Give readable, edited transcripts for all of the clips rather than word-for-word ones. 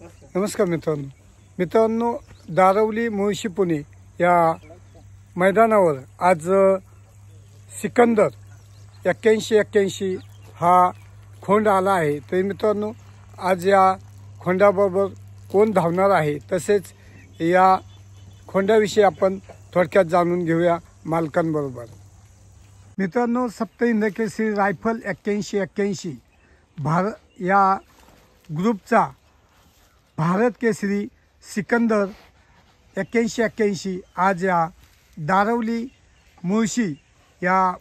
नमस्कार मित्रांनो, दारवली मुळशी पुणे या मैदानावर आज सिकंदर 81 हा खोंड आला आहे। तर मित्रांनो, आज या खोंडाबरोबर कोण धावणार आहे तसेच या खोंडाविषयी आपण थोडक्यात जाणून घेऊया मालकांबरोबर। मित्रांनो, सप्त हिंद केसरी रायफल 81 भारत या ग्रुपचा भारत केसरी सिकंदर 81 आज या दारवली मुळशी या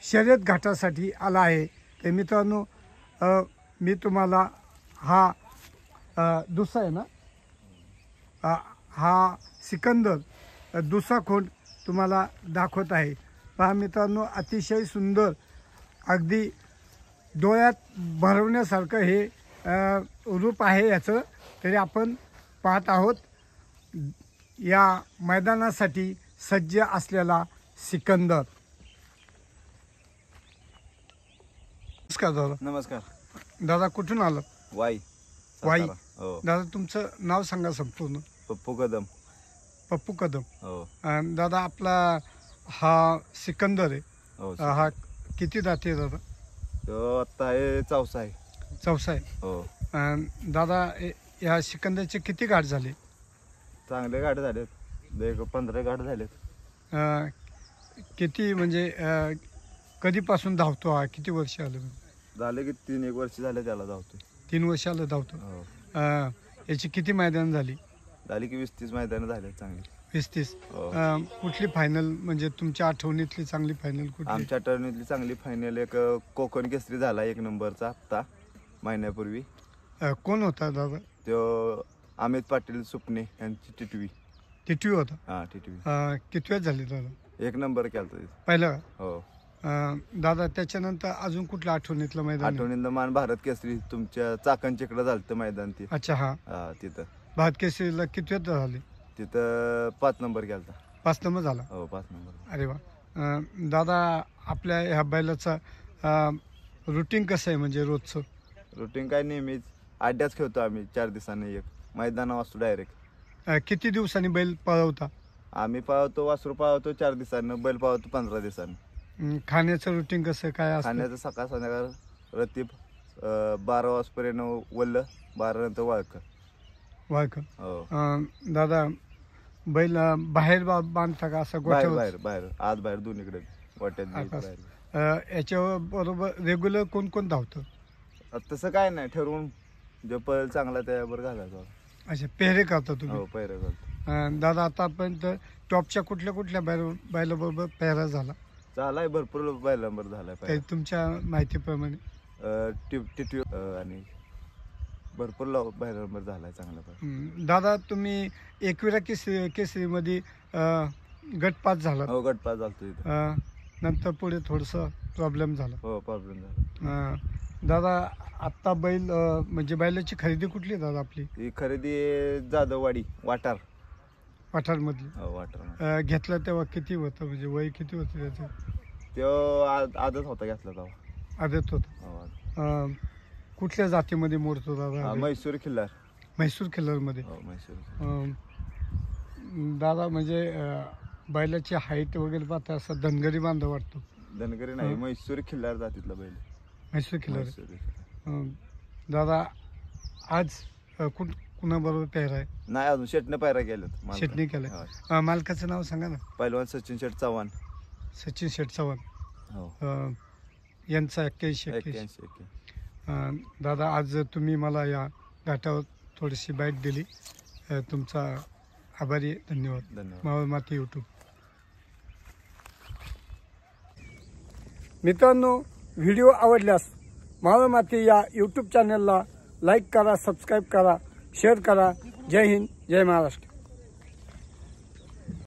शर्यत घाटासाठी आला आहे। तर मित्रांनो, मी तुम्हाला हा दुसरा आहे ना, हा सिकंदर दुसरा खोंड तुम्हाला दाखवत आहे। पहा मित्रांनो, अतिशय सुंदर, अगदी डोळ्यात भरवण्यासारखं हे रूप आहे याचं। तरी आपण पाहत आहोत या मैदानासाठी सज्ज असलेला सिकंदर। नमस्कार दादा। नमस्कार दादा, कुठून आलं? वाई वाई। हो। दादा, तुमचं नाव सांगा संपूर्ण। पप्पू कदम। पप्पू कदम। हो। दादा, आपला हा सिकंदर आहे, हो। हा किती दाते दादा? तो आता आहे चौसा आहे। चौसा आहे। हो। दादा, या सिकंदरचे किती घाट झाले? चांगले गाठ झालेत, 15 गाठ झालेत। किती म्हणजे कधीपासून धावतो हा? किती वर्ष आलं? झाले की 3-1 वर्ष झाले त्याला धावतोय। 3 वर्ष आलं धावतो। हो। याची किती मैदान झाली? झाली की 20-30 मैदान झाले चांगली। 20-30। हो। कुठली फायनल, म्हणजे तुमच्या आठवणीतली चांगली फायनल कुठली? आमच्या टर्नीतली चांगली फायनल एक कोकण केसरी झाला 1 नंबरचा आत्ता महिन्यापूर्वी। कोण होता दादा? तो अमित पाटील सुपणे यांची टिटवी होता। हा, टिटवी। किती वेळ झाली दादा? 1 नंबर केलता पहिलं। हो। दादा, त्याच्यानंतर अजून कुठलं आठवणीतलं मैदान? आठवणीतलं मान भारत केसरी तुमच्या चाकणच्याकडे झालं मैदान ते। अच्छा, हा। तिथं भारत केसरीला किती वेळ झाले? तिथं 5 नंबर केलता। 5 नंबर झाला? हो, 5 नंबर। अरे वा। दादा, आपल्या ह्या बैलाचा रुटीन कसं आहे, म्हणजे रोजचं? रुटीन काय, नेहमीच अड्ड्याच खेळतो आम्ही 4 दिवसांनी एक मैदान वाचतो डायरेक्ट। किती दिवसांनी बैल पळवता? आम्ही पाळवतो, वासरू पाळवतो 4 दिवसांनी, बैल पाळवतो 15 दिवसांनी। खाण्याचं रुटीन कसं काय असतं? खाण्याचं सकाळ संध्याकाळ रतीब 12 वाजपर्यंत वल्ल, 12 नंतर वाळकं। हो। दादा, बैल बाहेर बांधता का असं गोठ्यावर? बाहेर आत बाहेर दोन्हीकडे गोठ्यात। याच्या बरोबर रेग्युलर कोण कोण धावतं? तसं काय नाही, ठरवून जो पळ चांगला त्यावर घालायचा। अच्छा, पेहरे करता तुम्ही? हो, पेहरे करतो। दादा, आतापर्यंत टॉपच्या कुठल्या बैलाबरोबर पेहरा झालाय? भरपूर बैल नंबर झालाय काही तुमच्या माहितीप्रमाणे? टिटवी आणि भरपूर बैल नंबर झालाय चांगला। दादा, तुम्ही एकविरा केसरी मध्ये गट पास झाला? हो, गट पास झालतो। नंतर पुढे थोडस प्रॉब्लेम झाला? हो, प्रॉब्लेम झाला। दादा, आता बैल म्हणजे बैलाची खरेदी कुठली दादा आपली? ही खरेदी जाधववाडी वाठार मधली? हो, वाठार। घेतला तेव्हा किती होतं, म्हणजे वय किती होतं त्याचं? तो आदत होता घेतला तेव्हा। आदत होता। कुठल्या जातीमध्ये मोडतो दादा? म्हैसूर खिल्लार। म्हैसूर खिल्लार मध्ये? हो, म्हैसूर। दादा, म्हणजे बैलाची हाईट वगैरे पाहता असं धनगरी बांधव वाटतो? धनगरी नाही, म्हैसूर खिल्लार जातीतला बैल। म्हैसूर खिल्लार। दादा, आज कुणाबरोबर पेहरा आहे? नाही, अजून शेटने पायरा केल्यात। शेटने केलाय? मालकाचं नाव सांगा ना? पहिलवान सचिन शेठ चव्हाण। सचिन शेठ चव्हाण। हो। यांचा 81. दादा, आज तुम्ही मला या घाटावर थोडीशी बाईट दिली, तुमचा आभारी. धन्यवाद। मावळ माती यूट्यूब। मित्रांनो, व्हिडिओ आवडल्यास मावळ माती या यूट्यूब चॅनलला लाईक करा, सबस्क्राईब करा, शेअर करा। जय हिंद, जय महाराष्ट्र।